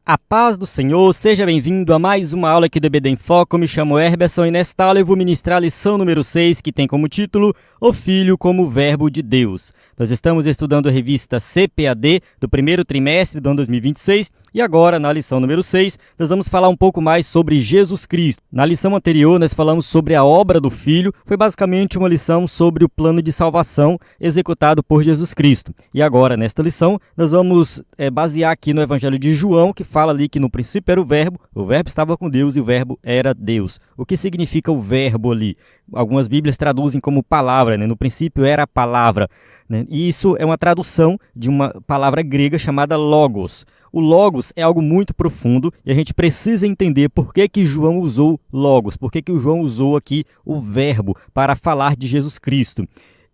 A paz do Senhor, seja bem-vindo a mais uma aula aqui do EBD em Foco. Me chamo Herberson e nesta aula eu vou ministrar a lição número 6, que tem como título O Filho como Verbo de Deus. Nós estamos estudando a revista CPAD do primeiro trimestre do ano 2026 e agora, na lição número 6, nós vamos falar um pouco mais sobre Jesus Cristo. Na lição anterior, nós falamos sobre a obra do Filho, foi basicamente uma lição sobre o plano de salvação executado por Jesus Cristo. E agora, nesta lição, nós vamos basear aqui no Evangelho de João, que fala ali que no princípio era o verbo estava com Deus e o verbo era Deus. O que significa o verbo ali? Algumas bíblias traduzem como palavra, né? No princípio era a palavra, né? E isso é uma tradução de uma palavra grega chamada logos. O logos é algo muito profundo e a gente precisa entender por que João usou logos, por que o João usou aqui o verbo para falar de Jesus Cristo.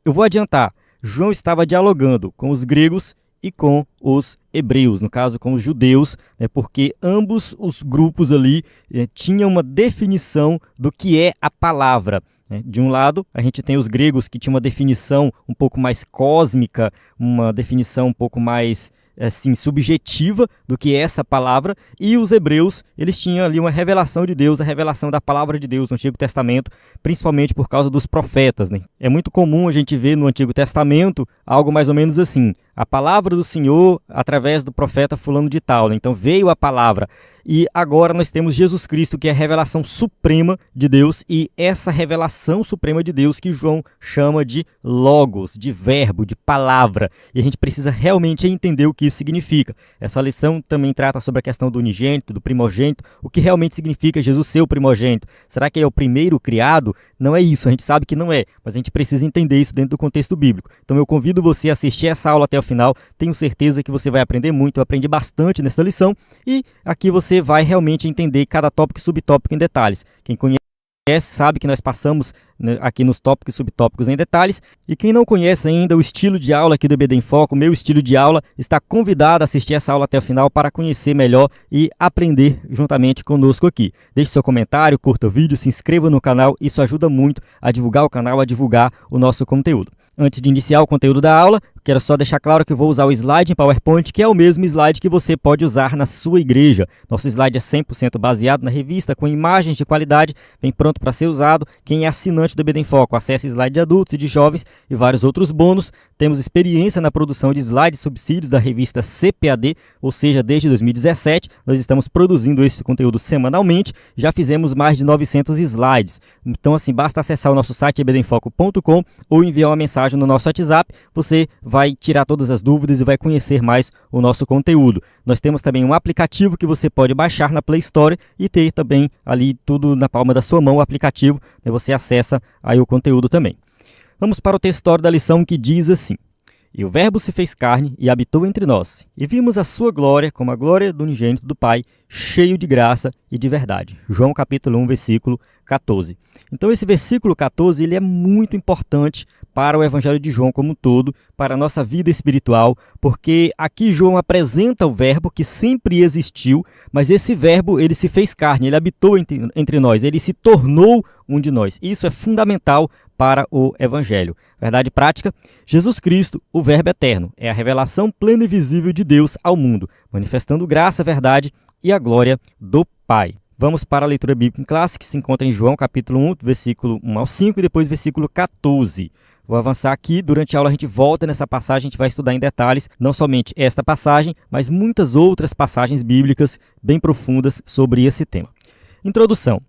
Eu vou adiantar, João estava dialogando com os gregos e com os hebreus, no caso com os judeus, né, porque ambos os grupos ali tinham uma definição do que é a palavra. Né. De um lado, a gente tem os gregos que tinham uma definição um pouco mais cósmica, uma definição um pouco mais assim, subjetiva do que é essa palavra, e os hebreus, eles tinham ali uma revelação de Deus, a revelação da palavra de Deus no Antigo Testamento, principalmente por causa dos profetas. Né? É muito comum a gente ver no Antigo Testamento algo mais ou menos assim, a palavra do Senhor através do profeta fulano de tal, né? Então veio a palavra. E agora nós temos Jesus Cristo, que é a revelação suprema de Deus, e essa revelação suprema de Deus que João chama de logos, de verbo, de palavra. E a gente precisa realmente entender o que isso significa. Essa lição também trata sobre a questão do unigênito, do primogênito, o que realmente significa Jesus ser o primogênito. Será que ele é o primeiro criado? Não é isso, a gente sabe que não é, mas a gente precisa entender isso dentro do contexto bíblico. Então eu convido você a assistir essa aula até o final, tenho certeza que você vai aprender muito, eu aprendi bastante nessa lição, e aqui você vai realmente entender cada tópico e subtópico em detalhes. Quem conhece sabe que nós passamos aqui nos tópicos e subtópicos em detalhes, e quem não conhece ainda o estilo de aula aqui do EBD em Foco, o meu estilo de aula, está convidado a assistir essa aula até o final para conhecer melhor e aprender juntamente conosco aqui. Deixe seu comentário, curta o vídeo, se inscreva no canal, isso ajuda muito a divulgar o canal, a divulgar o nosso conteúdo. Antes de iniciar o conteúdo da aula, quero só deixar claro que eu vou usar o slide em PowerPoint, que é o mesmo slide que você pode usar na sua igreja. Nosso slide é 100% baseado na revista, com imagens de qualidade, bem pronto para ser usado. Quem é assinante do EBD em Foco, acesse slide de adultos e de jovens e vários outros bônus. Temos experiência na produção de slides subsídios da revista CPAD, ou seja, desde 2017, nós estamos produzindo esse conteúdo semanalmente, já fizemos mais de 900 slides. Então, assim, basta acessar o nosso site ebdemfoco.com ou enviar uma mensagem no nosso WhatsApp, você vai tirar todas as dúvidas e vai conhecer mais o nosso conteúdo. Nós temos também um aplicativo que você pode baixar na Play Store e ter também ali tudo na palma da sua mão, o aplicativo, né, você acessa aí o conteúdo também. Vamos para o textório da lição que diz assim: E o Verbo se fez carne e habitou entre nós, e vimos a sua glória como a glória do unigênito do Pai, cheio de graça e de verdade. João capítulo 1, versículo 14. Então esse versículo 14 ele é muito importante para o Evangelho de João como um todo, para a nossa vida espiritual, porque aqui João apresenta o verbo que sempre existiu, mas esse verbo ele se fez carne, ele habitou entre nós, ele se tornou um de nós. Isso é fundamental para o Evangelho. Verdade prática, Jesus Cristo, o Verbo eterno, é a revelação plena e visível de Deus ao mundo, manifestando graça, verdade e a glória do Pai. Vamos para a leitura bíblica em classe, que se encontra em João capítulo 1, versículo 1 ao 5 e depois versículo 14. Vou avançar aqui, durante a aula a gente volta nessa passagem, a gente vai estudar em detalhes, não somente esta passagem, mas muitas outras passagens bíblicas bem profundas sobre esse tema. Introdução.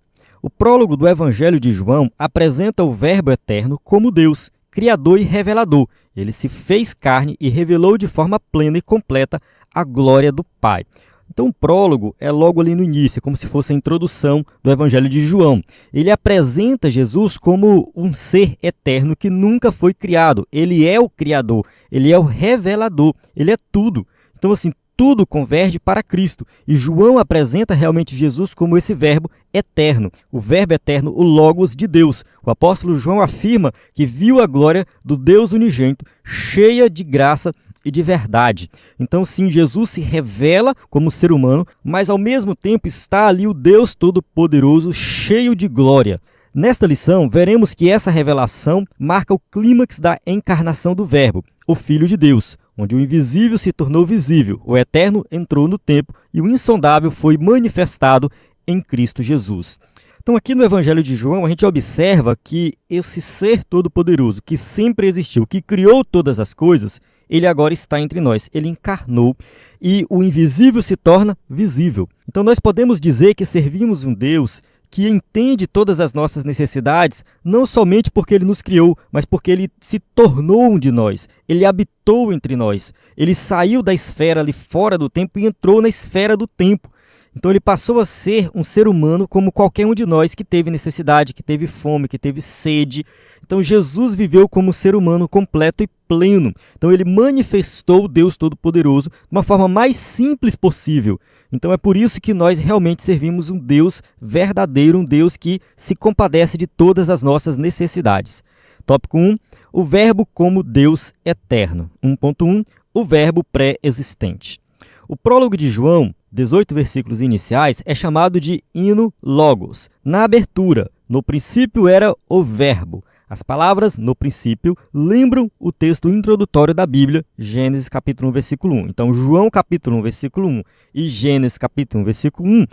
O prólogo do Evangelho de João apresenta o Verbo eterno como Deus, Criador e revelador. Ele se fez carne e revelou de forma plena e completa a glória do Pai. Então o prólogo é logo ali no início, como se fosse a introdução do Evangelho de João. Ele apresenta Jesus como um ser eterno que nunca foi criado. Ele é o Criador, ele é o revelador, ele é tudo. Então assim, tudo converge para Cristo. E João apresenta realmente Jesus como esse verbo eterno, o verbo eterno, o Logos de Deus. O apóstolo João afirma que viu a glória do Deus unigênito, cheia de graça e de verdade. Então, sim, Jesus se revela como ser humano, mas ao mesmo tempo está ali o Deus Todo-Poderoso, cheio de glória. Nesta lição, veremos que essa revelação marca o clímax da encarnação do Verbo, o Filho de Deus, onde o invisível se tornou visível, o eterno entrou no tempo e o insondável foi manifestado em Cristo Jesus. Então, aqui no Evangelho de João, a gente observa que esse ser todo-poderoso, que sempre existiu, que criou todas as coisas, ele agora está entre nós, ele encarnou e o invisível se torna visível. Então, nós podemos dizer que servimos um Deus que entende todas as nossas necessidades, não somente porque ele nos criou, mas porque ele se tornou um de nós, ele habitou entre nós, ele saiu da esfera ali fora do tempo e entrou na esfera do tempo. Então ele passou a ser um ser humano como qualquer um de nós que teve necessidade, que teve fome, que teve sede. Então Jesus viveu como um ser humano completo e pleno. Então ele manifestou o Deus Todo-Poderoso de uma forma mais simples possível. Então é por isso que nós realmente servimos um Deus verdadeiro, um Deus que se compadece de todas as nossas necessidades. Tópico 1. O Verbo como Deus eterno. 1.1. O Verbo pré-existente. O prólogo de João, 18 versículos iniciais, é chamado de hino logos. Na abertura, no princípio era o Verbo. As palavras no princípio lembram o texto introdutório da Bíblia, Gênesis capítulo 1, versículo 1. Então, João capítulo 1, versículo 1 e Gênesis capítulo 1, versículo 1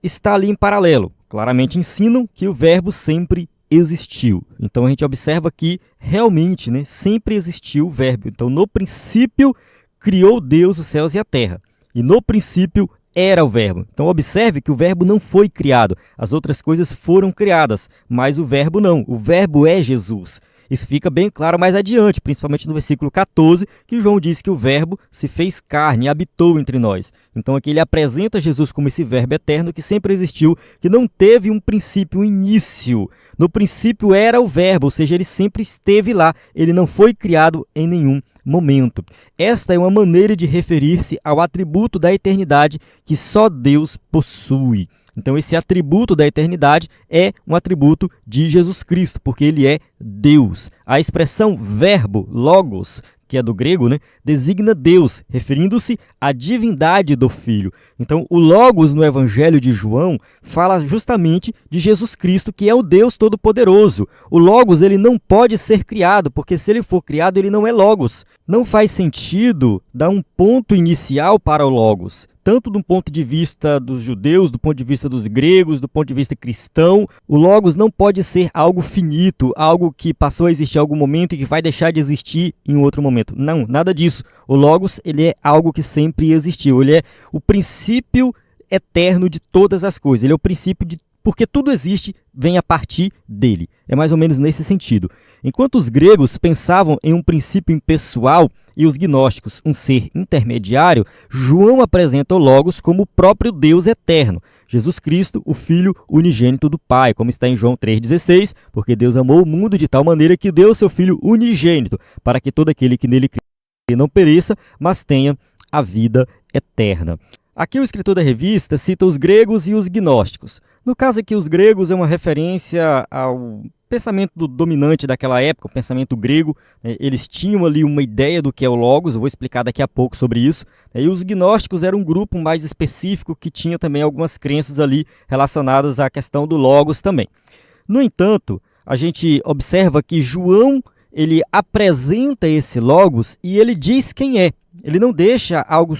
está ali em paralelo. Claramente ensinam que o Verbo sempre existiu. Então, a gente observa que realmente, sempre existiu o Verbo. Então, no princípio, criou Deus os céus e a terra. E no princípio era o Verbo. Então observe que o Verbo não foi criado. As outras coisas foram criadas, mas o Verbo não. O Verbo é Jesus. Isso fica bem claro mais adiante, principalmente no versículo 14, que João diz que o Verbo se fez carne e habitou entre nós. Então aqui ele apresenta Jesus como esse Verbo eterno que sempre existiu, que não teve um princípio, um início. No princípio era o Verbo, ou seja, ele sempre esteve lá. Ele não foi criado em nenhum momento. Esta é uma maneira de referir-se ao atributo da eternidade que só Deus possui. Então, esse atributo da eternidade é um atributo de Jesus Cristo, porque ele é Deus. A expressão verbo, logos, que é do grego, designa Deus, referindo-se à divindade do Filho. Então, o logos no Evangelho de João fala justamente de Jesus Cristo, que é o Deus Todo-Poderoso. O logos ele não pode ser criado, porque se ele for criado, ele não é logos. Não faz sentido dar um ponto inicial para o logos, tanto do ponto de vista dos judeus, do ponto de vista dos gregos, do ponto de vista cristão. O logos não pode ser algo finito, algo que passou a existir em algum momento e que vai deixar de existir em outro momento. Não, nada disso. O logos ele é algo que sempre existiu. Ele é o princípio eterno de todas as coisas. Ele é o princípio de porque tudo existe, vem a partir dele. É mais ou menos nesse sentido. Enquanto os gregos pensavam em um princípio impessoal e os gnósticos um ser intermediário, João apresenta o Logos como o próprio Deus eterno, Jesus Cristo, o Filho unigênito do Pai, como está em João 3,16, porque Deus amou o mundo de tal maneira que deu seu Filho unigênito, para que todo aquele que nele crê não pereça, mas tenha a vida eterna. Aqui o escritor da revista cita os gregos e os gnósticos. No caso aqui, os gregos é uma referência ao pensamento dominante daquela época, o pensamento grego. Eles tinham ali uma ideia do que é o Logos, eu vou explicar daqui a pouco sobre isso. E os gnósticos eram um grupo mais específico que tinha também algumas crenças ali relacionadas à questão do Logos também. No entanto, a gente observa que João ele apresenta esse Logos e ele diz quem é. Ele não deixa algo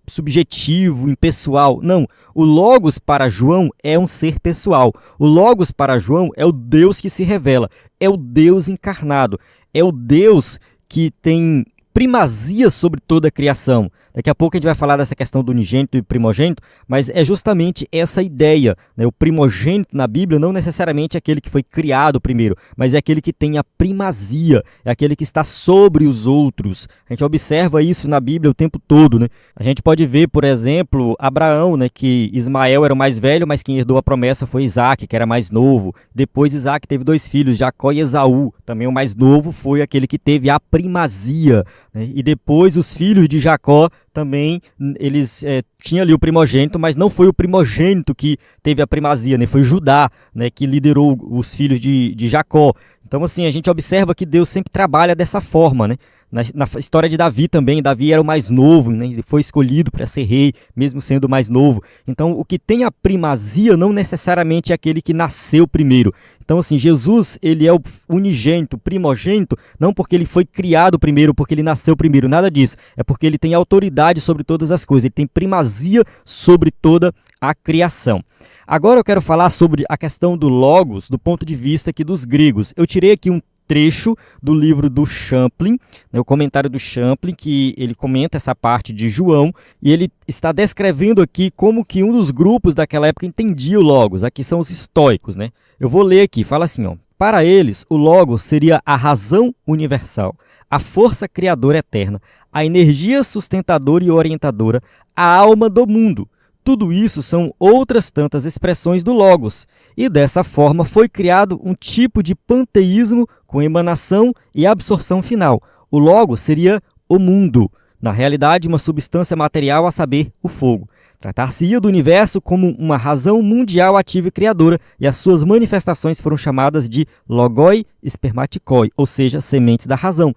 subjetivo, impessoal. Não, o Logos para João é um ser pessoal. O Logos para João é o Deus que se revela, é o Deus encarnado, é o Deus que tem primazia sobre toda a criação. Daqui a pouco a gente vai falar dessa questão do unigênito e primogênito, mas é justamente essa ideia. O primogênito na Bíblia não necessariamente é aquele que foi criado primeiro, mas é aquele que tem a primazia, é aquele que está sobre os outros. A gente observa isso na Bíblia o tempo todo. A gente pode ver, por exemplo, Abraão, que Ismael era o mais velho, mas quem herdou a promessa foi Isaac, que era mais novo. Depois Isaac teve 2 filhos, Jacó e Esaú. Também o mais novo foi aquele que teve a primazia. E depois os filhos de Jacó também, eles tinham ali o primogênito, mas não foi o primogênito que teve a primazia, foi Judá, que liderou os filhos de Jacó. Então, assim, a gente observa que Deus sempre trabalha dessa forma, né? Na história de Davi também, Davi era o mais novo, né? Ele foi escolhido para ser rei, mesmo sendo o mais novo. Então, o que tem a primazia não necessariamente é aquele que nasceu primeiro. Então, assim, Jesus, ele é o unigênito, primogênito, não porque ele foi criado primeiro, porque ele nasceu primeiro, nada disso. É porque ele tem autoridade sobre todas as coisas, ele tem primazia sobre toda a criação. Agora eu quero falar sobre a questão do Logos do ponto de vista aqui dos gregos. Eu tirei aqui um trecho do livro do Champlin, o comentário do Champlin, que ele comenta essa parte de João, e ele está descrevendo aqui como que um dos grupos daquela época entendia o Logos. Aqui são os estoicos, né? Eu vou ler aqui, fala assim, ó. Para eles, o Logos seria a razão universal, a força criadora eterna, a energia sustentadora e orientadora, a alma do mundo. Tudo isso são outras tantas expressões do Logos, e dessa forma foi criado um tipo de panteísmo com emanação e absorção final. O Logos seria o mundo, na realidade uma substância material, a saber, o fogo. Tratar-se-ia do universo como uma razão mundial ativa e criadora, e as suas manifestações foram chamadas de logoi spermatikoi, ou seja, sementes da razão.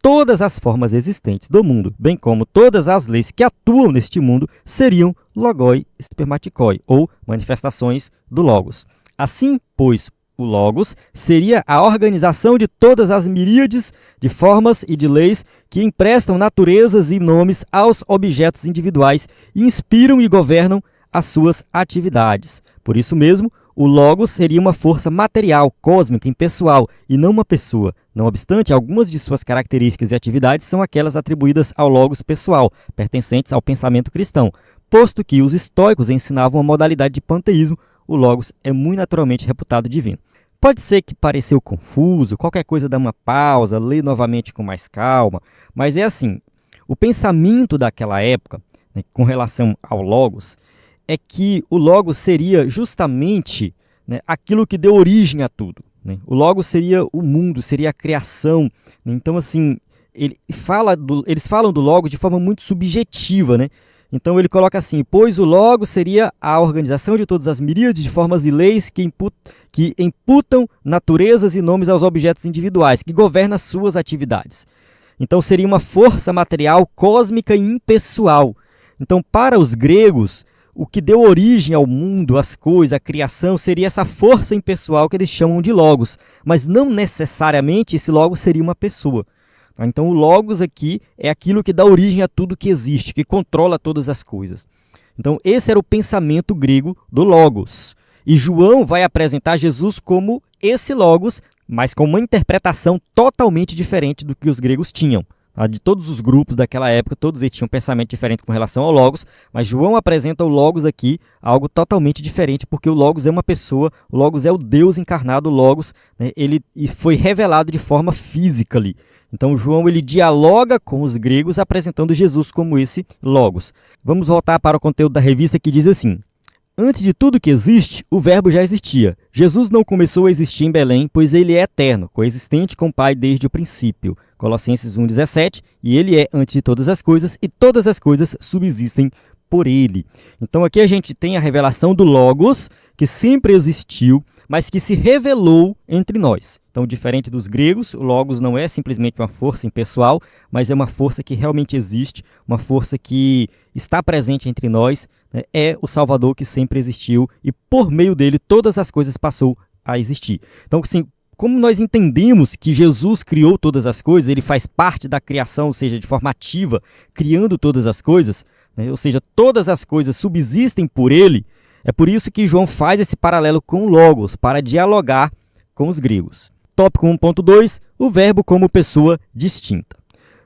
Todas as formas existentes do mundo, bem como todas as leis que atuam neste mundo, seriam logoi spermatikoi, ou manifestações do Logos. Assim, pois, o Logos seria a organização de todas as miríades de formas e de leis que emprestam naturezas e nomes aos objetos individuais e inspiram e governam as suas atividades. Por isso mesmo, o Logos seria uma força material, cósmica, impessoal, e não uma pessoa. Não obstante, algumas de suas características e atividades são aquelas atribuídas ao Logos pessoal, pertencentes ao pensamento cristão. Posto que os estoicos ensinavam a modalidade de panteísmo, o Logos é muito naturalmente reputado divino. Pode ser que pareceu confuso, qualquer coisa dá uma pausa, lê novamente com mais calma, mas é assim, o pensamento daquela época, né, com relação ao Logos, é que o Logos seria justamente, né, aquilo que deu origem a tudo. Né? O Logos seria o mundo, seria a criação. Né? Então, assim, eles falam do Logos de forma muito subjetiva, né? Então ele coloca assim, pois o Logos seria a organização de todas as miríades de formas e leis que imputam naturezas e nomes aos objetos individuais, que governa suas atividades. Então seria uma força material cósmica e impessoal. Então para os gregos, o que deu origem ao mundo, às coisas, à criação, seria essa força impessoal que eles chamam de Logos, mas não necessariamente esse Logos seria uma pessoa. Então o Logos aqui é aquilo que dá origem a tudo que existe, que controla todas as coisas. Então esse era o pensamento grego do Logos. E João vai apresentar Jesus como esse Logos, mas com uma interpretação totalmente diferente do que os gregos tinham. De todos os grupos daquela época, todos eles tinham um pensamento diferente com relação ao Logos, mas João apresenta o Logos aqui algo totalmente diferente, porque o Logos é uma pessoa, o Logos é o Deus encarnado, o Logos, né, ele foi revelado de forma física ali. Então João ele dialoga com os gregos apresentando Jesus como esse Logos. Vamos voltar para o conteúdo da revista que diz assim: antes de tudo que existe, o Verbo já existia. Jesus não começou a existir em Belém, pois ele é eterno, coexistente com o Pai desde o princípio. Colossenses 1,17, e ele é antes de todas as coisas, e todas as coisas subsistem por ele. Então aqui a gente tem a revelação do Logos, que sempre existiu, mas que se revelou entre nós. Então, diferente dos gregos, o Logos não é simplesmente uma força impessoal, mas é uma força que realmente existe, uma força que está presente entre nós, né? É o Salvador que sempre existiu e por meio dele todas as coisas passou a existir. Então, assim, como nós entendemos que Jesus criou todas as coisas, ele faz parte da criação, ou seja, de forma ativa, criando todas as coisas, né? Ou seja, todas as coisas subsistem por ele, é por isso que João faz esse paralelo com o Logos, para dialogar com os gregos. Tópico 1.2, o verbo como pessoa distinta.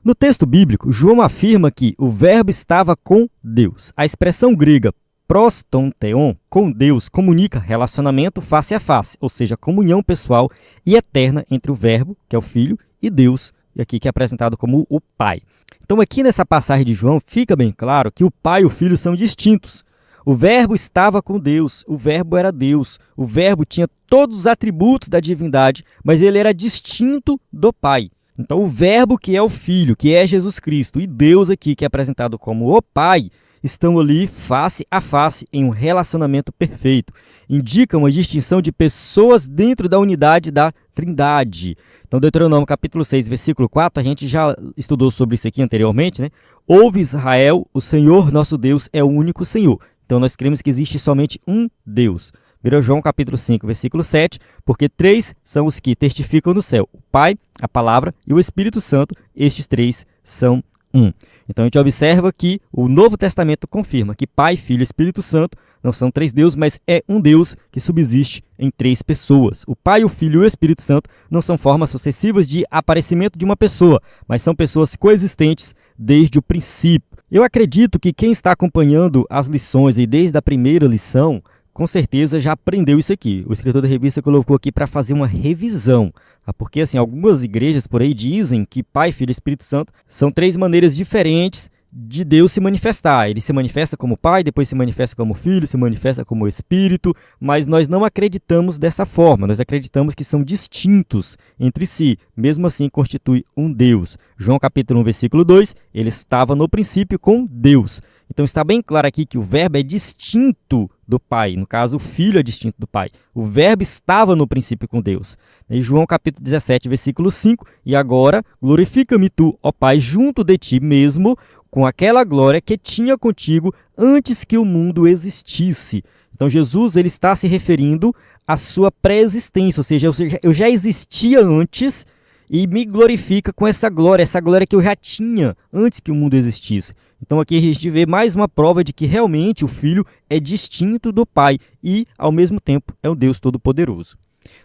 No texto bíblico, João afirma que o verbo estava com Deus. A expressão grega prostonteon, com Deus, comunica relacionamento face a face, ou seja, comunhão pessoal e eterna entre o verbo, que é o Filho, e Deus, e aqui que é apresentado como o Pai. Então aqui nessa passagem de João fica bem claro que o Pai e o Filho são distintos. O verbo estava com Deus, o verbo era Deus, o verbo tinha todos os atributos da divindade, mas ele era distinto do Pai. Então o verbo que é o Filho, que é Jesus Cristo, e Deus aqui que é apresentado como o Pai, estão ali face a face em um relacionamento perfeito. Indica uma distinção de pessoas dentro da unidade da Trindade. Então, Deuteronômio capítulo 6, versículo 4, a gente já estudou sobre isso aqui anteriormente, né? Ouve Israel, o Senhor nosso Deus é o único Senhor. Então, nós cremos que existe somente um Deus. 1 João capítulo 5, versículo 7, porque 3 são os que testificam no céu, o Pai, a Palavra e o Espírito Santo, estes 3 são um. Então a gente observa que o Novo Testamento confirma que Pai, Filho e Espírito Santo não são 3 deuses, mas é um Deus que subsiste em 3 pessoas. O Pai, o Filho e o Espírito Santo não são formas sucessivas de aparecimento de uma pessoa, mas são pessoas coexistentes desde o princípio. Eu acredito que quem está acompanhando as lições e desde a primeira lição, com certeza já aprendeu isso aqui. O escritor da revista colocou aqui para fazer uma revisão. Porque assim, algumas igrejas por aí dizem que Pai, Filho e Espírito Santo são 3 maneiras diferentes de Deus se manifestar. Ele se manifesta como Pai, depois se manifesta como Filho, se manifesta como Espírito, mas nós não acreditamos dessa forma. Nós acreditamos que são distintos entre si. Mesmo assim, constitui um Deus. João capítulo 1, versículo 2, ele estava no princípio com Deus. Então está bem claro aqui que o verbo é distinto do Pai. No caso, o Filho é distinto do Pai. O verbo estava no princípio com Deus. Em João capítulo 17, versículo 5, e agora glorifica-me tu, ó Pai, junto de ti mesmo, com aquela glória que tinha contigo antes que o mundo existisse. Então Jesus ele está se referindo à sua pré-existência, ou seja, eu já existia antes e me glorifica com essa glória que eu já tinha antes que o mundo existisse. Então aqui a gente vê mais uma prova de que realmente o Filho é distinto do Pai e, ao mesmo tempo, é o Deus Todo-Poderoso.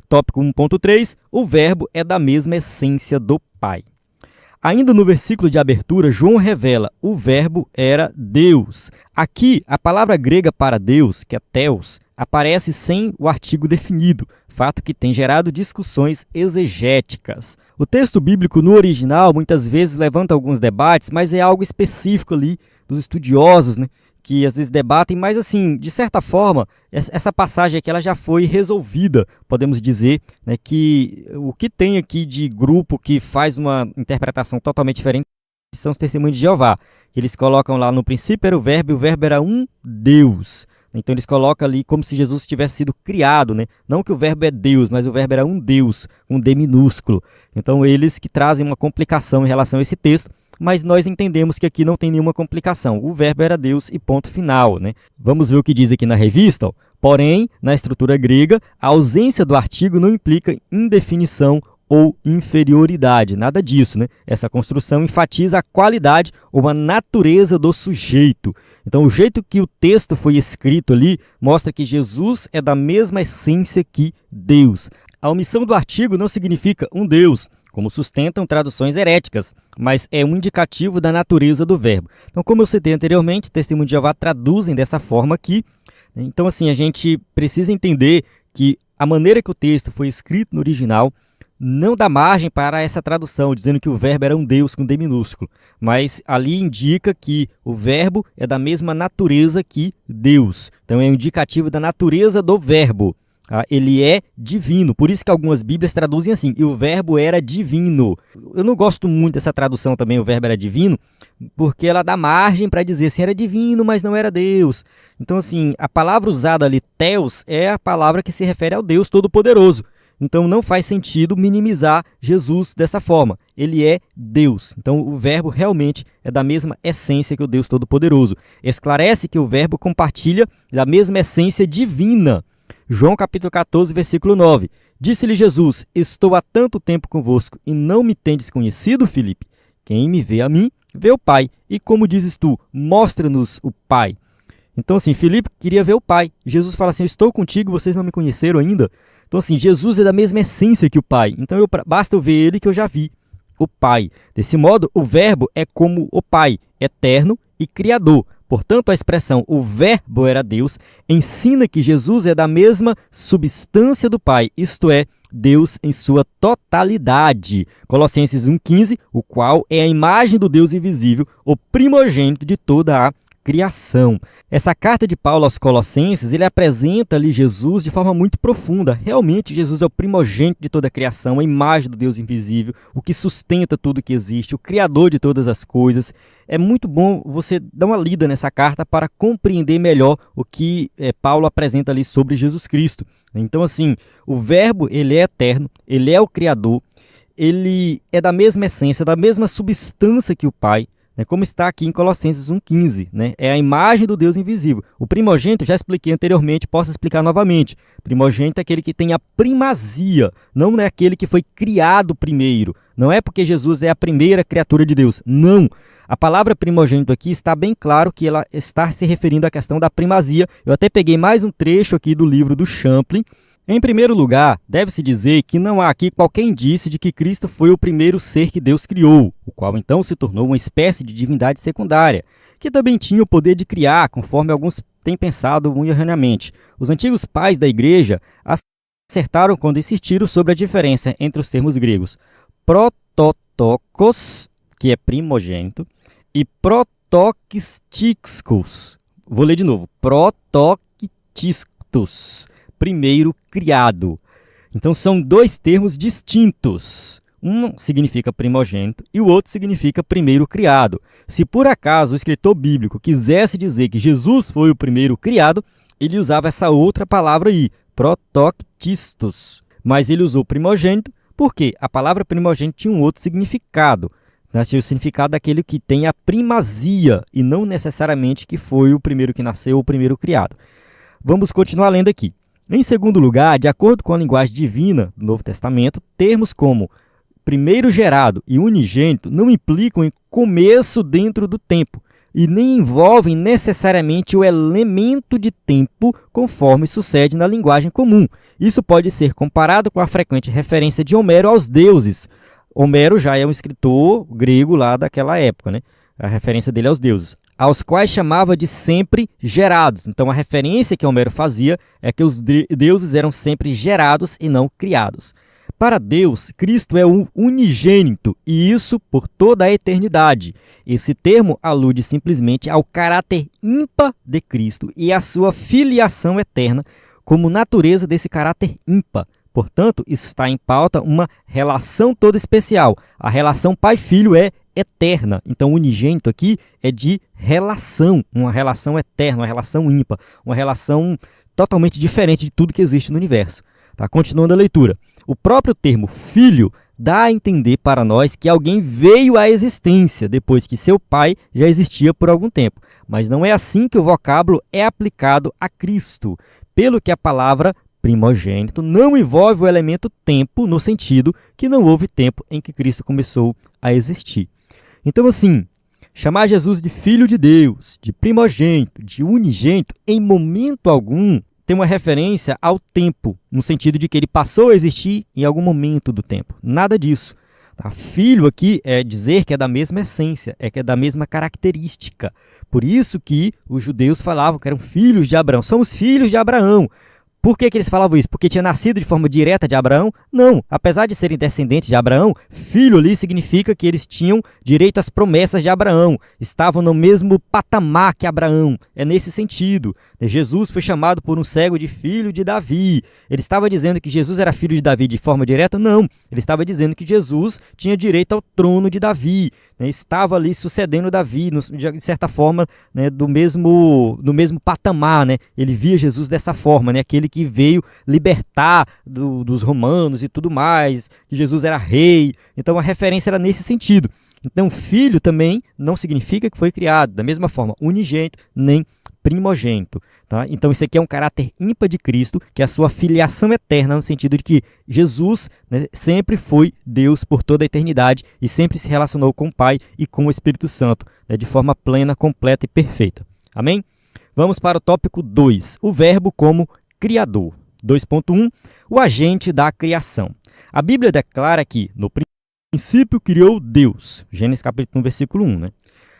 Tópico 1.3, o verbo é da mesma essência do Pai. Ainda no versículo de abertura, João revela, o verbo era Deus. Aqui, a palavra grega para Deus, que é theos, aparece sem o artigo definido, fato que tem gerado discussões exegéticas. O texto bíblico no original muitas vezes levanta alguns debates, mas é algo específico ali dos estudiosos, né, que às vezes debatem, mas assim, de certa forma, essa passagem aqui ela já foi resolvida, podemos dizer, né, que o que tem aqui de grupo que faz uma interpretação totalmente diferente são os testemunhos de Jeová, que eles colocam lá no princípio era o verbo e o verbo era um Deus. Então eles colocam ali como se Jesus tivesse sido criado, né? Não que o verbo é Deus, mas o verbo era um Deus, com D minúsculo. Então eles que trazem uma complicação em relação a esse texto, mas nós entendemos que aqui não tem nenhuma complicação. O verbo era Deus e ponto final, né? Vamos ver o que diz aqui na revista. Ó. Porém, na estrutura grega, a ausência do artigo não implica indefinição ou inferioridade, nada disso, né? Essa construção enfatiza a qualidade ou a natureza do sujeito. Então, o jeito que o texto foi escrito ali mostra que Jesus é da mesma essência que Deus. A omissão do artigo não significa um Deus, como sustentam traduções heréticas, mas é um indicativo da natureza do verbo. Então, como eu citei anteriormente, Testemunho de Jeová traduzem dessa forma aqui. Então, assim, a gente precisa entender que a maneira que o texto foi escrito no original não dá margem para essa tradução, dizendo que o verbo era um Deus com D minúsculo, mas ali indica que o verbo é da mesma natureza que Deus. Então é um indicativo da natureza do verbo. Ele é divino, por isso que algumas bíblias traduzem assim, e o verbo era divino. Eu não gosto muito dessa tradução também, o verbo era divino, porque ela dá margem para dizer assim, era divino, mas não era Deus. Então assim, a palavra usada ali, theos, é a palavra que se refere ao Deus Todo-Poderoso. Então não faz sentido minimizar Jesus dessa forma. Ele é Deus. Então o verbo realmente é da mesma essência que o Deus Todo-Poderoso. Esclarece que o verbo compartilha da mesma essência divina. João capítulo 14, versículo 9. Disse-lhe Jesus, estou há tanto tempo convosco e não me tendes conhecido, Filipe? Quem me vê a mim, vê o Pai. E como dizes tu, mostra-nos o Pai. Então assim, Filipe queria ver o Pai. Jesus fala assim, eu estou contigo, vocês não me conheceram ainda? Então assim, Jesus é da mesma essência que o Pai. Então basta eu ver ele que eu já vi o Pai. Desse modo, o verbo é como o Pai, eterno e criador. Portanto, a expressão o verbo era Deus ensina que Jesus é da mesma substância do Pai, isto é, Deus em sua totalidade. Colossenses 1,15, o qual é a imagem do Deus invisível, o primogênito de toda a criação. Essa carta de Paulo aos Colossenses, ele apresenta ali Jesus de forma muito profunda. Realmente, Jesus é o primogênito de toda a criação, a imagem do Deus invisível, o que sustenta tudo que existe, o criador de todas as coisas. É muito bom você dar uma lida nessa carta para compreender melhor o que Paulo apresenta ali sobre Jesus Cristo. Então, assim, o Verbo, ele é eterno, ele é o Criador, ele é da mesma essência, da mesma substância que o Pai, né, como está aqui em Colossenses 1,15, né, é a imagem do Deus invisível. O primogênito, já expliquei anteriormente, posso explicar novamente. Primogênito é aquele que tem a primazia, não é aquele que foi criado primeiro. Não é porque Jesus é a primeira criatura de Deus, não. A palavra primogênito aqui está bem claro que ela está se referindo à questão da primazia. Eu até peguei mais um trecho aqui do livro do Champlin. Em primeiro lugar, deve-se dizer que não há aqui qualquer indício de que Cristo foi o primeiro ser que Deus criou, o qual então se tornou uma espécie de divindade secundária, que também tinha o poder de criar, conforme alguns têm pensado muito erroneamente. Os antigos pais da igreja acertaram quando insistiram sobre a diferença entre os termos gregos prototokos, que é primogênito, e protoktistos. Vou ler de novo. Protoktistos. Primeiro criado. Então são dois termos distintos. Um significa primogênito e o outro significa primeiro criado. Se por acaso o escritor bíblico quisesse dizer que Jesus foi o primeiro criado, ele usava essa outra palavra aí, protoktistos. Mas ele usou primogênito porque a palavra primogênito tinha um outro significado. Tinha o significado daquele que tem a primazia e não necessariamente que foi o primeiro que nasceu ou o primeiro criado. Vamos continuar lendo aqui. Em segundo lugar, de acordo com a linguagem divina do Novo Testamento, termos como primeiro gerado e unigênito não implicam em começo dentro do tempo e nem envolvem necessariamente o elemento de tempo conforme sucede na linguagem comum. Isso pode ser comparado com a frequente referência de Homero aos deuses. Homero já é um escritor grego lá daquela época, né? A referência dele aos deuses, aos quais chamava de sempre gerados. Então, a referência que Homero fazia é que os deuses eram sempre gerados e não criados. Para Deus, Cristo é o unigênito, e isso por toda a eternidade. Esse termo alude simplesmente ao caráter ímpar de Cristo e à sua filiação eterna como natureza desse caráter ímpar. Portanto, está em pauta uma relação toda especial. A relação pai-filho é eterna. Então, o unigênito aqui é de relação, uma relação eterna, uma relação ímpar, uma relação totalmente diferente de tudo que existe no universo. Tá? Continuando a leitura. O próprio termo filho dá a entender para nós que alguém veio à existência depois que seu pai já existia por algum tempo. Mas não é assim que o vocábulo é aplicado a Cristo, pelo que a palavra primogênito não envolve o elemento tempo, no sentido que não houve tempo em que Cristo começou a existir. Então, assim, chamar Jesus de filho de Deus, de primogênito, de unigênito, em momento algum, tem uma referência ao tempo, no sentido de que ele passou a existir em algum momento do tempo. Nada disso. Tá? Filho aqui é dizer que é da mesma essência, que é da mesma característica. Por isso que os judeus falavam que eram filhos de Abraão. Somos filhos de Abraão. Por que eles falavam isso? Porque tinha nascido de forma direta de Abraão? Não. Apesar de serem descendentes de Abraão, filho ali significa que eles tinham direito às promessas de Abraão. Estavam no mesmo patamar que Abraão. É nesse sentido. Jesus foi chamado por um cego de filho de Davi. Ele estava dizendo que Jesus era filho de Davi de forma direta? Não. Ele estava dizendo que Jesus tinha direito ao trono de Davi. Estava ali sucedendo Davi, de certa forma, né, no mesmo patamar. Né? Ele via Jesus dessa forma, né? Aquele que veio libertar dos romanos e tudo mais, que Jesus era rei. Então a referência era nesse sentido. Então filho também não significa que foi criado, da mesma forma, unigênito nem primogênito. Tá? Então isso aqui é um caráter ímpar de Cristo, que é a sua filiação eterna, no sentido de que Jesus, né, sempre foi Deus por toda a eternidade e sempre se relacionou com o Pai e com o Espírito Santo, né, de forma plena, completa e perfeita. Amém? Vamos para o tópico 2, o verbo como criador. 2.1, o agente da criação. A Bíblia declara que, no princípio criou Deus. Gênesis capítulo 1, versículo 1. Né?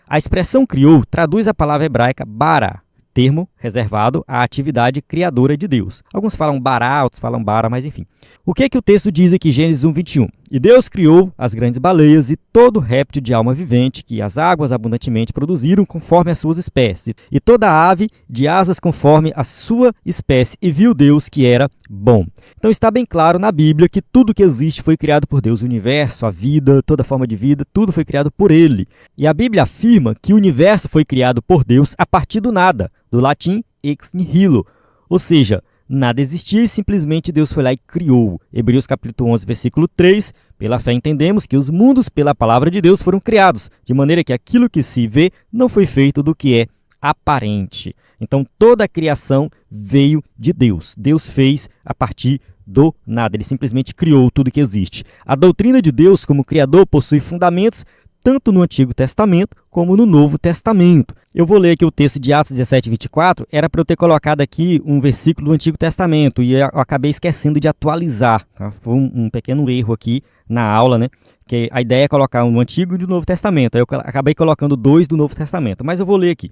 A expressão criou traduz a palavra hebraica bara, termo reservado à atividade criadora de Deus. Alguns falam bará, outros falam bara, mas enfim. O que é que o texto diz aqui, Gênesis 1, 21? E Deus criou as grandes baleias e todo réptil de alma vivente que as águas abundantemente produziram conforme as suas espécies, e toda ave de asas conforme a sua espécie, e viu Deus que era bom. Então está bem claro na Bíblia que tudo que existe foi criado por Deus, o universo, a vida, toda forma de vida, tudo foi criado por Ele. E a Bíblia afirma que o universo foi criado por Deus a partir do nada, do latim ex nihilo, ou seja, nada existia e simplesmente Deus foi lá e criou. Hebreus capítulo 11, versículo 3, pela fé entendemos que os mundos pela palavra de Deus foram criados, de maneira que aquilo que se vê não foi feito do que é aparente. Então toda a criação veio de Deus. Deus fez a partir do nada, Ele simplesmente criou tudo que existe. A doutrina de Deus como Criador possui fundamentos tanto no Antigo Testamento como no Novo Testamento. Eu vou ler aqui o texto de Atos 17, 24, era para eu ter colocado aqui um versículo do Antigo Testamento e eu acabei esquecendo de atualizar. Tá? Foi um pequeno erro aqui na aula, né? Que a ideia é colocar um Antigo e do Novo Testamento. Aí eu acabei colocando dois do Novo Testamento, mas eu vou ler aqui.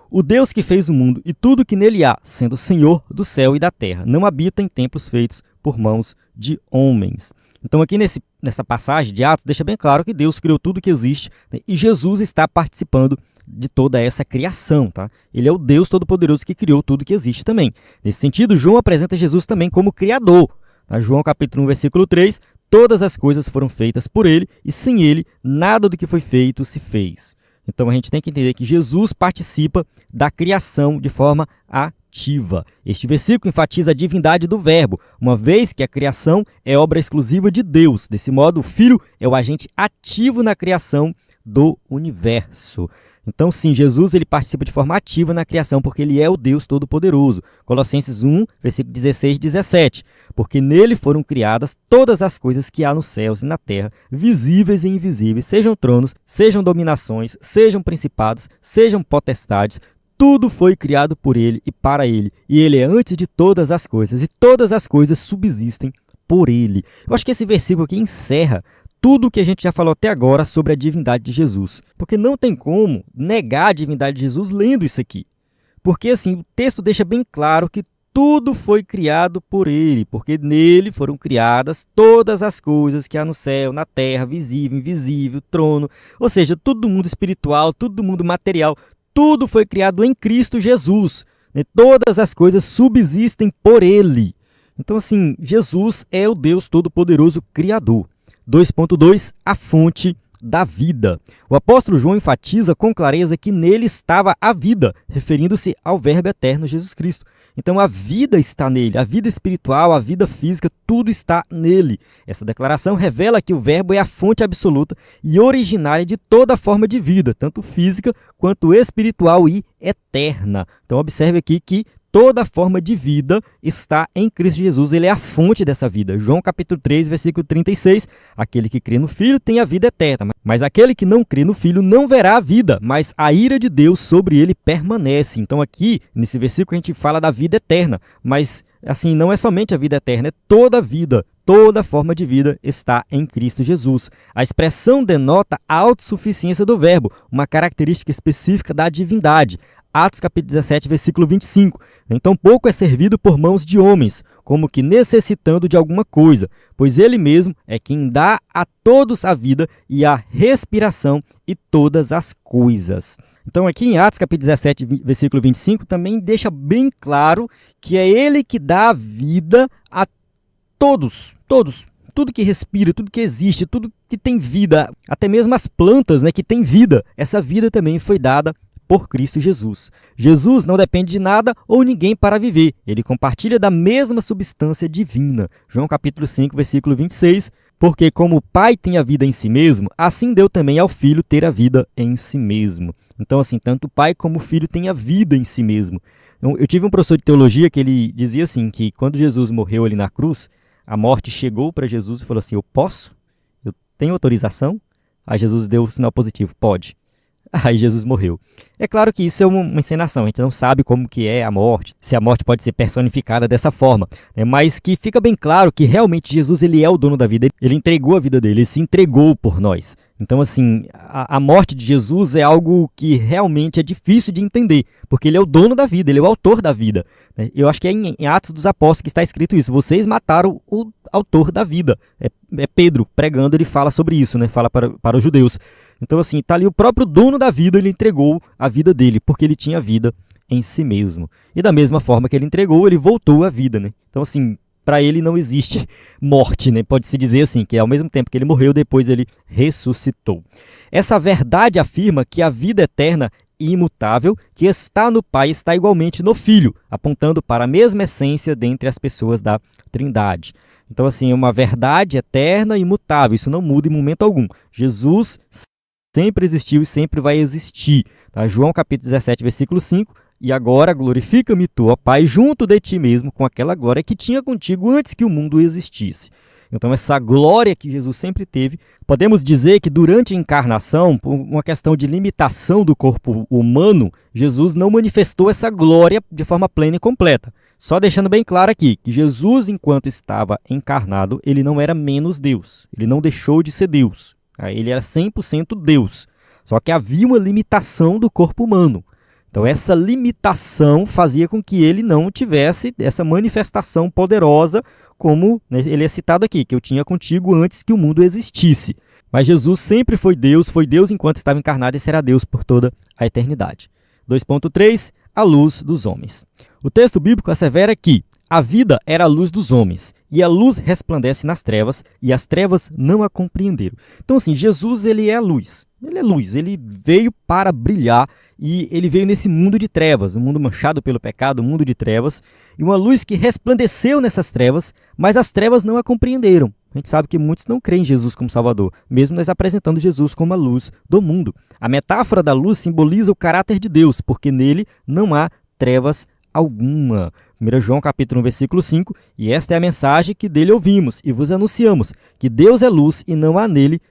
O Deus que fez o mundo e tudo que nele há, sendo Senhor do céu e da terra, não habita em templos feitos por mãos de homens. Então aqui nessa passagem de Atos, deixa bem claro que Deus criou tudo que existe, né? E Jesus está participando de toda essa criação. Tá? Ele é o Deus Todo-Poderoso que criou tudo que existe também. Nesse sentido, João apresenta Jesus também como Criador. Tá? João capítulo 1, versículo 3, todas as coisas foram feitas por ele e sem ele nada do que foi feito se fez. Então a gente tem que entender que Jesus participa da criação de forma ativa. Este versículo enfatiza a divindade do Verbo, uma vez que a criação é obra exclusiva de Deus. Desse modo, o Filho é o agente ativo na criação do universo. Então, sim, Jesus ele participa de forma ativa na criação, porque ele é o Deus Todo-Poderoso. Colossenses 1, versículo 16 e 17. Porque nele foram criadas todas as coisas que há nos céus e na terra, visíveis e invisíveis, sejam tronos, sejam dominações, sejam principados, sejam potestades. Tudo foi criado por ele e para ele. E ele é antes de todas as coisas, e todas as coisas subsistem por ele. Eu acho que esse versículo aqui encerra tudo o que a gente já falou até agora sobre a divindade de Jesus. Porque não tem como negar a divindade de Jesus lendo isso aqui. Porque assim, o texto deixa bem claro que tudo foi criado por ele, porque nele foram criadas todas as coisas que há no céu, na terra, visível, invisível, trono, ou seja, tudo do mundo espiritual, tudo do mundo material, tudo foi criado em Cristo Jesus. Né? Todas as coisas subsistem por ele. Então assim, Jesus é o Deus Todo-Poderoso Criador. 2.2, a fonte da vida. O apóstolo João enfatiza com clareza que nele estava a vida, referindo-se ao Verbo eterno Jesus Cristo. Então a vida está nele, a vida espiritual, a vida física, tudo está nele. Essa declaração revela que o Verbo é a fonte absoluta e originária de toda forma de vida, tanto física quanto espiritual e eterna. Então observe aqui que toda forma de vida está em Cristo Jesus. Ele é a fonte dessa vida. João capítulo 3, versículo 36. Aquele que crê no Filho tem a vida eterna. Mas aquele que não crê no Filho não verá a vida, mas a ira de Deus sobre ele permanece. Então aqui, nesse versículo, a gente fala da vida eterna. Mas, assim, não é somente a vida eterna, é toda a vida. Toda forma de vida está em Cristo Jesus. A expressão denota a autossuficiência do Verbo, uma característica específica da divindade. Atos capítulo 17, versículo 25. Então pouco é servido por mãos de homens, como que necessitando de alguma coisa, pois ele mesmo é quem dá a todos a vida e a respiração e todas as coisas. Então aqui em Atos capítulo 17, versículo 25, também deixa bem claro que é ele que dá a vida a todos. Tudo que respira, tudo que existe, tudo que tem vida, até mesmo as plantas, né, que têm vida, essa vida também foi dada por Cristo Jesus. Jesus não depende de nada ou ninguém para viver. Ele compartilha da mesma substância divina. João capítulo 5, versículo 26. Porque como o Pai tem a vida em si mesmo, assim deu também ao Filho ter a vida em si mesmo. Então, assim, tanto o Pai como o Filho têm a vida em si mesmo. Eu tive um professor de teologia que ele dizia assim, que quando Jesus morreu ali na cruz, a morte chegou para Jesus e falou assim, eu posso? Eu tenho autorização? Aí Jesus deu o sinal positivo, pode. Aí Jesus morreu. É claro que isso é uma encenação, a gente não sabe como que é a morte, se a morte pode ser personificada dessa forma, né? Mas que fica bem claro que realmente Jesus ele é o dono da vida, ele entregou a vida dele, ele se entregou por nós. Então, assim, a morte de Jesus é algo que realmente é difícil de entender, porque ele é o dono da vida, ele é o autor da vida. Eu acho que é em Atos dos Apóstolos que está escrito isso: vocês mataram o autor da vida. É Pedro pregando, ele fala sobre isso, né? Fala para os judeus. Então, assim, está ali o próprio dono da vida, ele entregou a vida dele, porque ele tinha vida em si mesmo. E da mesma forma que ele entregou, ele voltou à vida, né? Então, assim, para ele não existe morte, né? Pode-se dizer assim, que ao mesmo tempo que ele morreu, depois ele ressuscitou. Essa verdade afirma que a vida eterna e imutável que está no Pai está igualmente no Filho, apontando para a mesma essência dentre as pessoas da Trindade. Então, assim, é uma verdade eterna e imutável, isso não muda em momento algum. Jesus sempre existiu e sempre vai existir. Tá? João capítulo 17, versículo 5, e agora glorifica-me tu, ó Pai, junto de ti mesmo, com aquela glória que tinha contigo antes que o mundo existisse. Então, essa glória que Jesus sempre teve, podemos dizer que durante a encarnação, por uma questão de limitação do corpo humano, Jesus não manifestou essa glória de forma plena e completa. Só deixando bem claro aqui, que Jesus, enquanto estava encarnado, ele não era menos Deus, ele não deixou de ser Deus. Ele era 100% Deus, só que havia uma limitação do corpo humano. Então, essa limitação fazia com que ele não tivesse essa manifestação poderosa, como ele é citado aqui, que eu tinha contigo antes que o mundo existisse. Mas Jesus sempre foi Deus enquanto estava encarnado e será Deus por toda a eternidade. 2.3, a luz dos homens. O texto bíblico assevera que a vida era a luz dos homens, e a luz resplandece nas trevas, e as trevas não a compreenderam. Então, assim, Jesus, ele é luz. Ele é luz, ele veio para brilhar, e ele veio nesse mundo de trevas, um mundo manchado pelo pecado, um mundo de trevas, e uma luz que resplandeceu nessas trevas, mas as trevas não a compreenderam. A gente sabe que muitos não creem em Jesus como Salvador, mesmo nós apresentando Jesus como a luz do mundo. A metáfora da luz simboliza o caráter de Deus, porque nele não há trevas alguma. 1 João capítulo 1, versículo 5, e esta é a mensagem que dele ouvimos e vos anunciamos, que Deus é luz e não há nele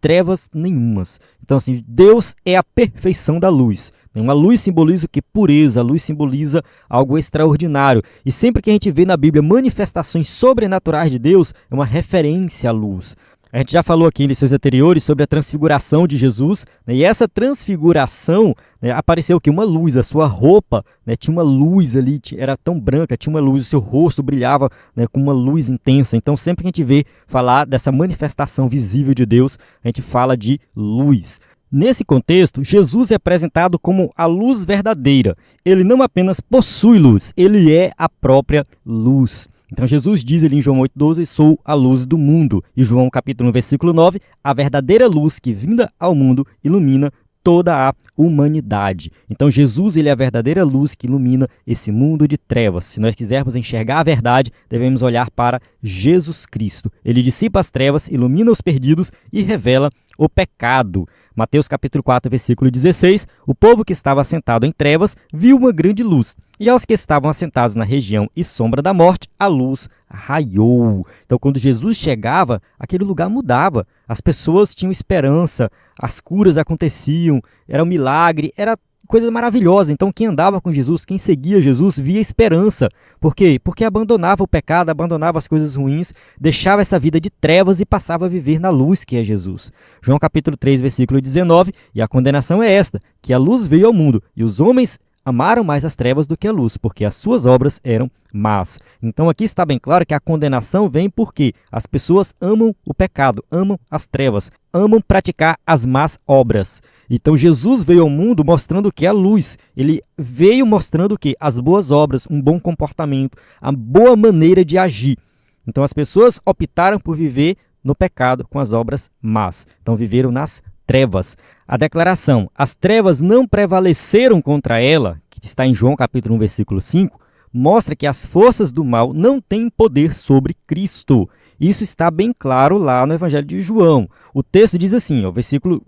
trevas nenhumas. Então, assim, Deus é a perfeição da luz. Uma luz simboliza o que? Pureza. A luz simboliza algo extraordinário. E sempre que a gente vê na Bíblia manifestações sobrenaturais de Deus, é uma referência à luz. A gente já falou aqui em lições anteriores sobre a transfiguração de Jesus, né? E essa transfiguração, né, apareceu que uma luz, a sua roupa, né, tinha uma luz ali, era tão branca, tinha uma luz, o seu rosto brilhava, né, com uma luz intensa. Então, sempre que a gente vê falar dessa manifestação visível de Deus, a gente fala de luz. Nesse contexto, Jesus é apresentado como a luz verdadeira. Ele não apenas possui luz, ele é a própria luz. Então, Jesus diz ali em João 8,12, sou a luz do mundo. E João capítulo 1, versículo 9, a verdadeira luz que vinda ao mundo ilumina toda a humanidade. Então, Jesus, ele é a verdadeira luz que ilumina esse mundo de trevas. Se nós quisermos enxergar a verdade, devemos olhar para Jesus Cristo. Ele dissipa as trevas, ilumina os perdidos e revela o pecado. Mateus capítulo 4, versículo 16, o povo que estava assentado em trevas viu uma grande luz, e aos que estavam assentados na região e sombra da morte, a luz raiou. Então, quando Jesus chegava, aquele lugar mudava. As pessoas tinham esperança, as curas aconteciam, era um milagre, era coisa maravilhosa. Então, quem andava com Jesus, quem seguia Jesus, via esperança. Por quê? Porque abandonava o pecado, abandonava as coisas ruins, deixava essa vida de trevas e passava a viver na luz que é Jesus. João capítulo 3, versículo 19, e a condenação é esta, que a luz veio ao mundo, e os homens amaram mais as trevas do que a luz, porque as suas obras eram más. Então aqui está bem claro que a condenação vem porque as pessoas amam o pecado, amam as trevas, amam praticar as más obras. Então Jesus veio ao mundo mostrando que é a luz. Ele veio mostrando o que? As boas obras, um bom comportamento, a boa maneira de agir. Então as pessoas optaram por viver no pecado com as obras más. Então viveram nas trevas. A declaração, as trevas não prevaleceram contra ela, que está em João capítulo 1, versículo 5, mostra que as forças do mal não têm poder sobre Cristo. Isso está bem claro lá no Evangelho de João. O texto diz assim, ó,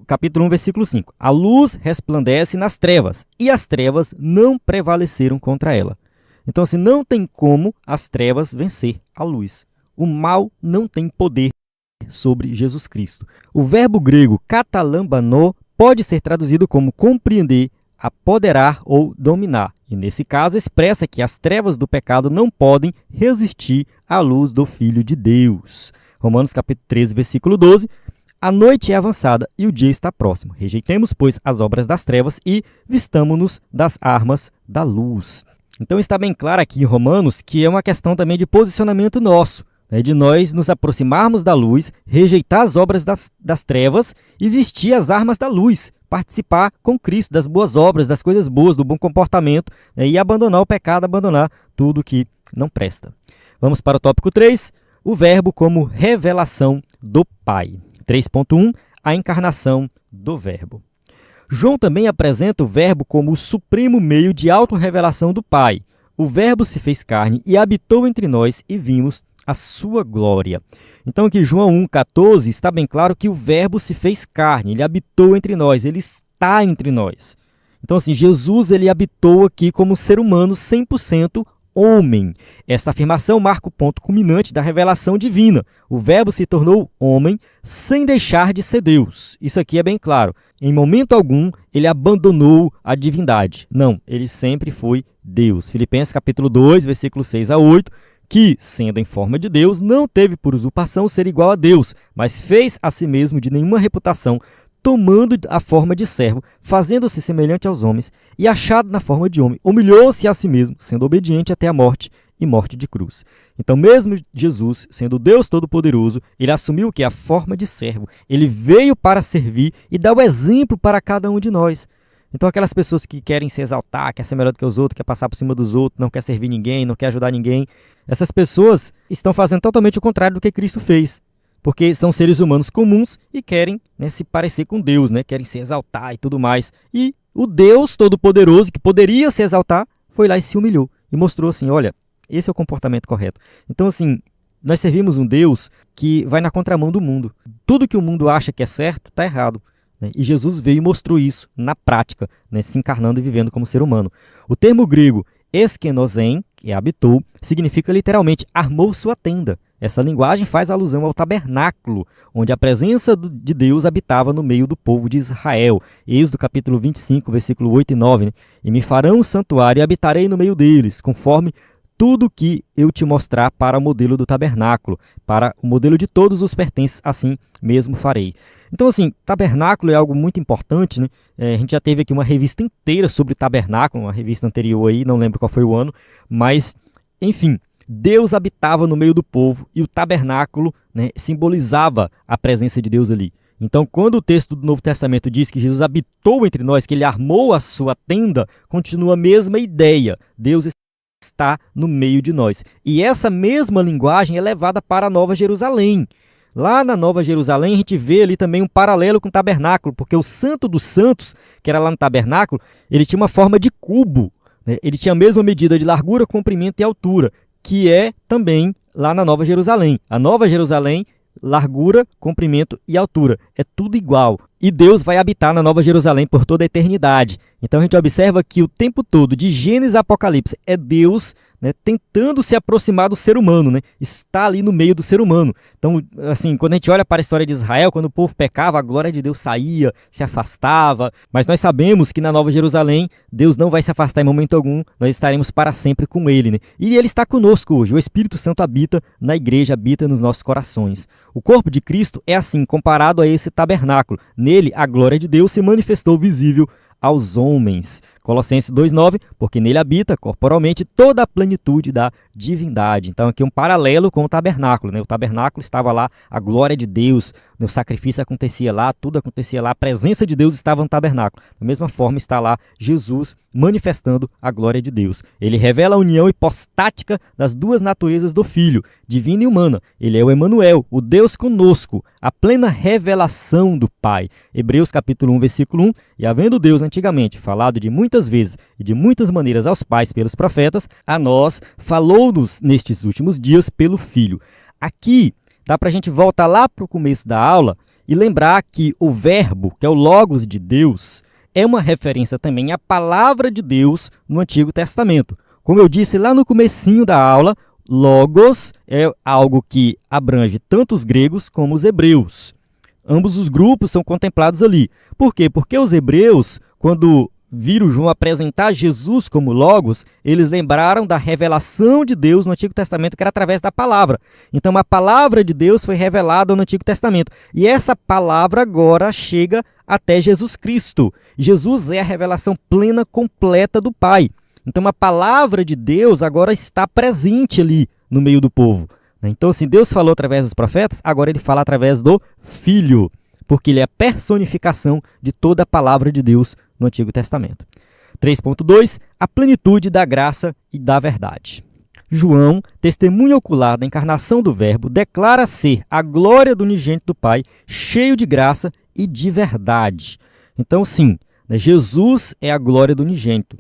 capítulo 1, versículo 5, a luz resplandece nas trevas, e as trevas não prevaleceram contra ela. Então, assim, não tem como as trevas vencer a luz. O mal não tem poder sobre Jesus Cristo. O verbo grego katalambano pode ser traduzido como compreender, apoderar ou dominar. E nesse caso expressa que as trevas do pecado não podem resistir à luz do Filho de Deus. Romanos capítulo 13, versículo 12. A noite é avançada e o dia está próximo. Rejeitemos, pois, as obras das trevas e vistamo-nos das armas da luz. Então está bem claro aqui em Romanos que é uma questão também de posicionamento nosso, né, de nós nos aproximarmos da luz, rejeitar as obras das trevas e vestir as armas da luz, participar com Cristo das boas obras, das coisas boas, do bom comportamento, né, e abandonar o pecado, abandonar tudo que não presta. Vamos para o tópico 3, o verbo como revelação do Pai. 3.1, a encarnação do verbo. João também apresenta o verbo como o supremo meio de autorrevelação do Pai. O verbo se fez carne e habitou entre nós e vimos a sua glória. Então aqui João 1,14 está bem claro que o verbo se fez carne, ele habitou entre nós, ele está entre nós. Então assim, Jesus ele habitou aqui como ser humano 100% homem. Esta afirmação marca o ponto culminante da revelação divina. O verbo se tornou homem sem deixar de ser Deus. Isso aqui é bem claro. Em momento algum, ele abandonou a divindade. Não, ele sempre foi Deus. Filipenses capítulo 2, versículos 6 a 8, que, sendo em forma de Deus, não teve por usurpação ser igual a Deus, mas fez a si mesmo de nenhuma reputação, tomando a forma de servo, fazendo-se semelhante aos homens, e achado na forma de homem, humilhou-se a si mesmo, sendo obediente até a morte e morte de cruz. Então, mesmo Jesus, sendo Deus Todo-Poderoso, ele assumiu o que? A forma de servo. Ele veio para servir e dar o exemplo para cada um de nós. Então, aquelas pessoas que querem se exaltar, quer ser melhor do que os outros, quer passar por cima dos outros, não quer servir ninguém, não quer ajudar ninguém, essas pessoas estão fazendo totalmente o contrário do que Cristo fez. Porque são seres humanos comuns e querem, né, se parecer com Deus, né, querem se exaltar e tudo mais. E o Deus Todo-Poderoso, que poderia se exaltar, foi lá e se humilhou. E mostrou assim, olha, esse é o comportamento correto. Então, assim, nós servimos um Deus que vai na contramão do mundo. Tudo que o mundo acha que é certo, está errado. Né? E Jesus veio e mostrou isso na prática, né, se encarnando e vivendo como ser humano. O termo grego eskenosen, que é habitou, significa literalmente armou sua tenda. Essa linguagem faz alusão ao tabernáculo, onde a presença de Deus habitava no meio do povo de Israel. Êxodo capítulo 25, versículo 8 e 9. Né? E me farão um santuário e habitarei no meio deles, conforme tudo que eu te mostrar para o modelo do tabernáculo, para o modelo de todos os pertences, assim mesmo farei. Então, assim, tabernáculo é algo muito importante, né? A gente já teve aqui uma revista inteira sobre tabernáculo, uma revista anterior aí, não lembro qual foi o ano, mas, enfim, Deus habitava no meio do povo e o tabernáculo, né, simbolizava a presença de Deus ali. Então, quando o texto do Novo Testamento diz que Jesus habitou entre nós, que ele armou a sua tenda, continua a mesma ideia. Deus está no meio de nós. E essa mesma linguagem é levada para a Nova Jerusalém. Lá na Nova Jerusalém, a gente vê ali também um paralelo com o tabernáculo, porque o Santo dos Santos, que era lá no tabernáculo, ele tinha uma forma de cubo, né? Ele tinha a mesma medida de largura, comprimento e altura, que é também lá na Nova Jerusalém. A Nova Jerusalém, largura, comprimento e altura, é tudo igual. E Deus vai habitar na Nova Jerusalém por toda a eternidade. Então a gente observa que o tempo todo, de Gênesis a Apocalipse, é Deus, né, tentando se aproximar do ser humano, né? Está ali no meio do ser humano. Então, assim, quando a gente olha para a história de Israel, quando o povo pecava, a glória de Deus saía, se afastava. Mas nós sabemos que na Nova Jerusalém, Deus não vai se afastar em momento algum, nós estaremos para sempre com Ele, né? E Ele está conosco hoje. O Espírito Santo habita na igreja, habita nos nossos corações. O corpo de Cristo é assim, comparado a esse tabernáculo. Nele, a glória de Deus se manifestou visível aos homens. Colossenses 2,9, porque nele habita corporalmente toda a plenitude da divindade. Então aqui um paralelo com o tabernáculo, né? O tabernáculo estava lá, a glória de Deus, o sacrifício acontecia lá, tudo acontecia lá, a presença de Deus estava no tabernáculo. Da mesma forma está lá Jesus manifestando a glória de Deus. Ele revela a união hipostática das duas naturezas do Filho, divina e humana. Ele é o Emanuel, o Deus conosco, a plena revelação do Pai. Hebreus capítulo 1, versículo 1, e havendo Deus antigamente falado de muitas vezes e de muitas maneiras aos pais pelos profetas, a nós falou-nos nestes últimos dias pelo Filho. Aqui dá para a gente voltar lá para o começo da aula e lembrar que o verbo, que é o Logos de Deus, é uma referência também à palavra de Deus no Antigo Testamento. Como eu disse lá no comecinho da aula, Logos é algo que abrange tanto os gregos como os hebreus. Ambos os grupos são contemplados ali. Por quê? Porque os hebreus, quando viram João apresentar Jesus como Logos, eles lembraram da revelação de Deus no Antigo Testamento, que era através da palavra. Então, a palavra de Deus foi revelada no Antigo Testamento. E essa palavra agora chega até Jesus Cristo. Jesus é a revelação plena, completa do Pai. Então, a palavra de Deus agora está presente ali no meio do povo. Então, assim, Deus falou através dos profetas, agora ele fala através do Filho, porque ele é a personificação de toda a palavra de Deus no Antigo Testamento. 3.2. A plenitude da graça e da verdade. João, testemunha ocular da encarnação do Verbo, declara ser a glória do unigênito do Pai, cheio de graça e de verdade. Então, sim, Jesus é a glória do unigênito.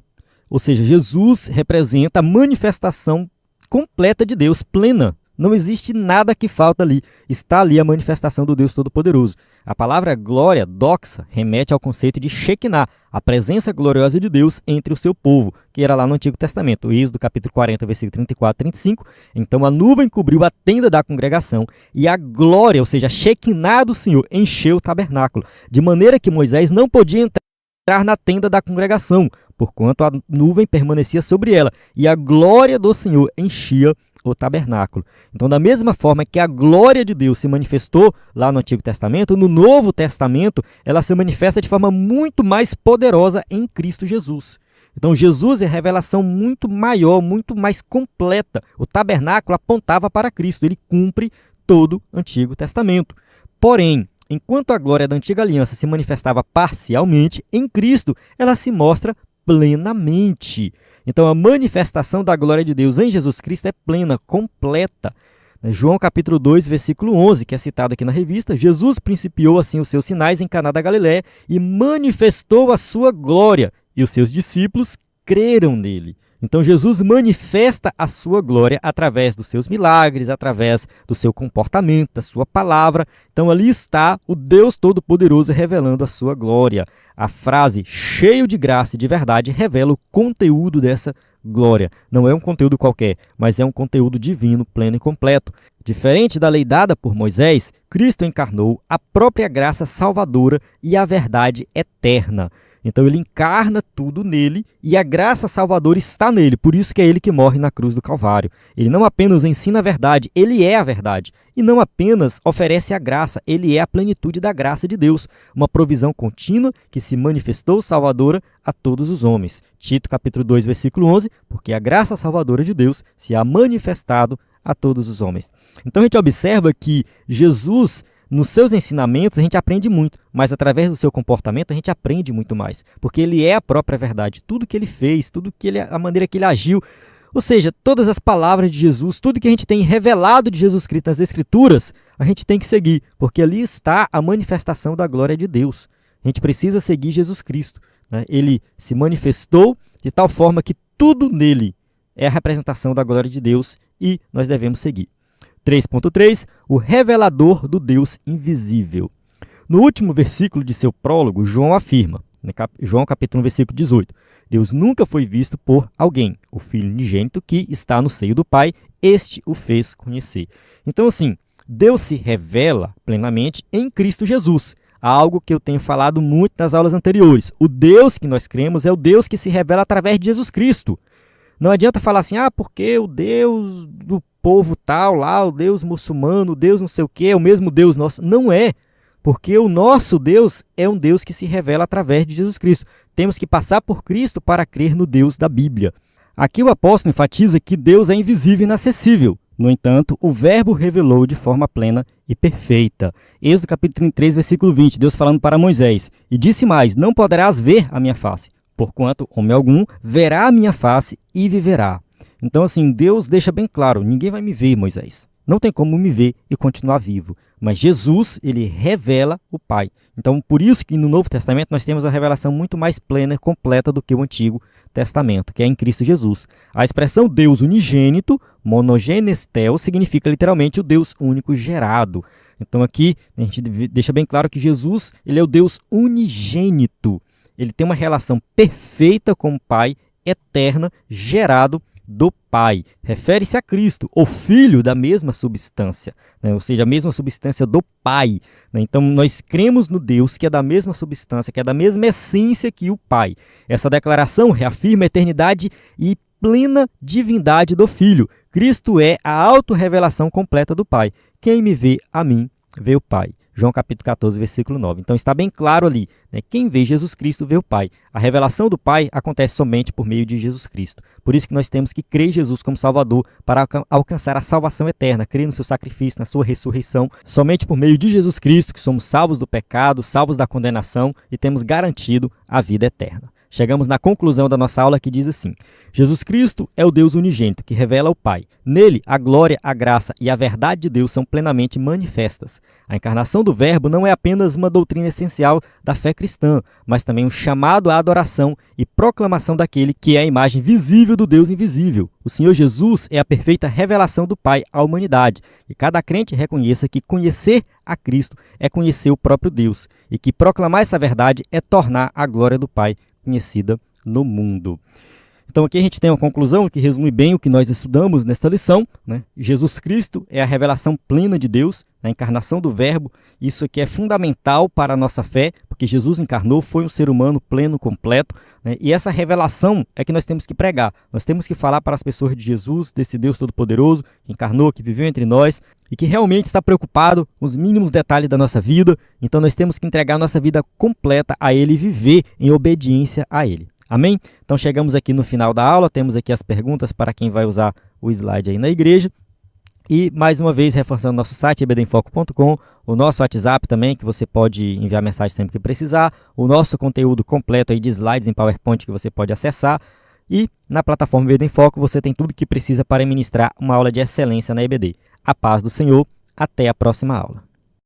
Ou seja, Jesus representa a manifestação completa de Deus, plena. Não existe nada que falta ali. Está ali a manifestação do Deus Todo-Poderoso. A palavra glória, doxa, remete ao conceito de Shekinah, a presença gloriosa de Deus entre o seu povo, que era lá no Antigo Testamento. Êxodo capítulo 40, versículo 34 e 35. Então a nuvem cobriu a tenda da congregação e a glória, ou seja, a Shekinah do Senhor, encheu o tabernáculo, de maneira que Moisés não podia entrar na tenda da congregação, porquanto a nuvem permanecia sobre ela, e a glória do Senhor enchia o tabernáculo. Então, da mesma forma que a glória de Deus se manifestou lá no Antigo Testamento, no Novo Testamento, ela se manifesta de forma muito mais poderosa em Cristo Jesus. Então, Jesus é a revelação muito maior, muito mais completa. O tabernáculo apontava para Cristo, ele cumpre todo o Antigo Testamento. Porém, enquanto a glória da Antiga Aliança se manifestava parcialmente, em Cristo ela se mostra plenamente. Então, a manifestação da glória de Deus em Jesus Cristo é plena, completa. João capítulo 2, versículo 11, que é citado aqui na revista, Jesus principiou assim os seus sinais em Caná da Galiléia e manifestou a sua glória, e os seus discípulos creram nele. Então, Jesus manifesta a sua glória através dos seus milagres, através do seu comportamento, da sua palavra. Então, ali está o Deus Todo-Poderoso revelando a sua glória. A frase cheio de graça e de verdade revela o conteúdo dessa glória. Não é um conteúdo qualquer, mas é um conteúdo divino, pleno e completo. Diferente da lei dada por Moisés, Cristo encarnou a própria graça salvadora e a verdade eterna. Então ele encarna tudo nele e a graça salvadora está nele. Por isso que é ele que morre na cruz do Calvário. Ele não apenas ensina a verdade, ele é a verdade. E não apenas oferece a graça, ele é a plenitude da graça de Deus. Uma provisão contínua que se manifestou salvadora a todos os homens. Tito capítulo 2, versículo 11, porque a graça salvadora de Deus se há manifestado a todos os homens. Então a gente observa que Jesus, nos seus ensinamentos, a gente aprende muito, mas através do seu comportamento a gente aprende muito mais, porque ele é a própria verdade. Tudo que ele fez, a maneira que ele agiu, ou seja, todas as palavras de Jesus, tudo que a gente tem revelado de Jesus Cristo nas Escrituras, a gente tem que seguir, porque ali está a manifestação da glória de Deus. A gente precisa seguir Jesus Cristo, né? Ele se manifestou de tal forma que tudo nele é a representação da glória de Deus e nós devemos seguir. 3.3, o revelador do Deus invisível. No último versículo de seu prólogo, João afirma, João capítulo 1, versículo 18, Deus nunca foi visto por alguém, o Filho unigênito que está no seio do Pai, este o fez conhecer. Então, assim, Deus se revela plenamente em Cristo Jesus, algo que eu tenho falado muito nas aulas anteriores. O Deus que nós cremos é o Deus que se revela através de Jesus Cristo. Não adianta falar assim, porque o Deus do povo tal lá, o Deus muçulmano, o Deus não sei o que, é o mesmo Deus nosso. Não é, porque o nosso Deus é um Deus que se revela através de Jesus Cristo. Temos que passar por Cristo para crer no Deus da Bíblia. Aqui o apóstolo enfatiza que Deus é invisível e inacessível. No entanto, o Verbo revelou de forma plena e perfeita. Êxodo capítulo 33, versículo 20, Deus falando para Moisés, e disse mais, não poderás ver a minha face, porquanto homem algum verá a minha face e viverá. Então, assim, Deus deixa bem claro, ninguém vai me ver, Moisés. Não tem como me ver e continuar vivo. Mas Jesus, ele revela o Pai. Então, por isso que no Novo Testamento nós temos uma revelação muito mais plena e completa do que o Antigo Testamento, que é em Cristo Jesus. A expressão Deus unigênito, monogenestel, significa literalmente o Deus único gerado. Então, aqui a gente deixa bem claro que Jesus, ele é o Deus unigênito. Ele tem uma relação perfeita com o Pai, eterna, gerado do Pai. Refere-se a Cristo, o Filho da mesma substância, né? Ou seja, a mesma substância do Pai, né? Então, nós cremos no Deus que é da mesma substância, que é da mesma essência que o Pai. Essa declaração reafirma a eternidade e plena divindade do Filho. Cristo é a autorrevelação completa do Pai. Quem me vê, a mim, vê o Pai. João capítulo 14, versículo 9. Então está bem claro ali, né? Quem vê Jesus Cristo vê o Pai. A revelação do Pai acontece somente por meio de Jesus Cristo. Por isso que nós temos que crer em Jesus como Salvador para alcançar a salvação eterna, crer no seu sacrifício, na sua ressurreição. Somente por meio de Jesus Cristo que somos salvos do pecado, salvos da condenação e temos garantido a vida eterna. Chegamos na conclusão da nossa aula que diz assim: Jesus Cristo é o Deus unigênito que revela o Pai. Nele, a glória, a graça e a verdade de Deus são plenamente manifestas. A encarnação do Verbo não é apenas uma doutrina essencial da fé cristã, mas também um chamado à adoração e proclamação daquele que é a imagem visível do Deus invisível. O Senhor Jesus é a perfeita revelação do Pai à humanidade. E cada crente reconheça que conhecer a Cristo é conhecer o próprio Deus e que proclamar essa verdade é tornar a glória do Pai conhecida no mundo. Então aqui a gente tem uma conclusão que resume bem o que nós estudamos nesta lição, né? Jesus Cristo é a revelação plena de Deus, a encarnação do Verbo. Isso aqui é fundamental para a nossa fé, porque Jesus encarnou, foi um ser humano pleno, completo, né? E essa revelação é que nós temos que pregar. Nós temos que falar para as pessoas de Jesus, desse Deus Todo-Poderoso, que encarnou, que viveu entre nós e que realmente está preocupado com os mínimos detalhes da nossa vida. Então nós temos que entregar a nossa vida completa a Ele e viver em obediência a Ele. Amém? Então chegamos aqui no final da aula, temos aqui as perguntas para quem vai usar o slide aí na igreja. E mais uma vez reforçando nosso site, ebdenfoco.com, o nosso WhatsApp também, que você pode enviar mensagem sempre que precisar, o nosso conteúdo completo aí de slides em PowerPoint que você pode acessar. E na plataforma EBD em Foco você tem tudo que precisa para ministrar uma aula de excelência na EBD. A paz do Senhor, até a próxima aula.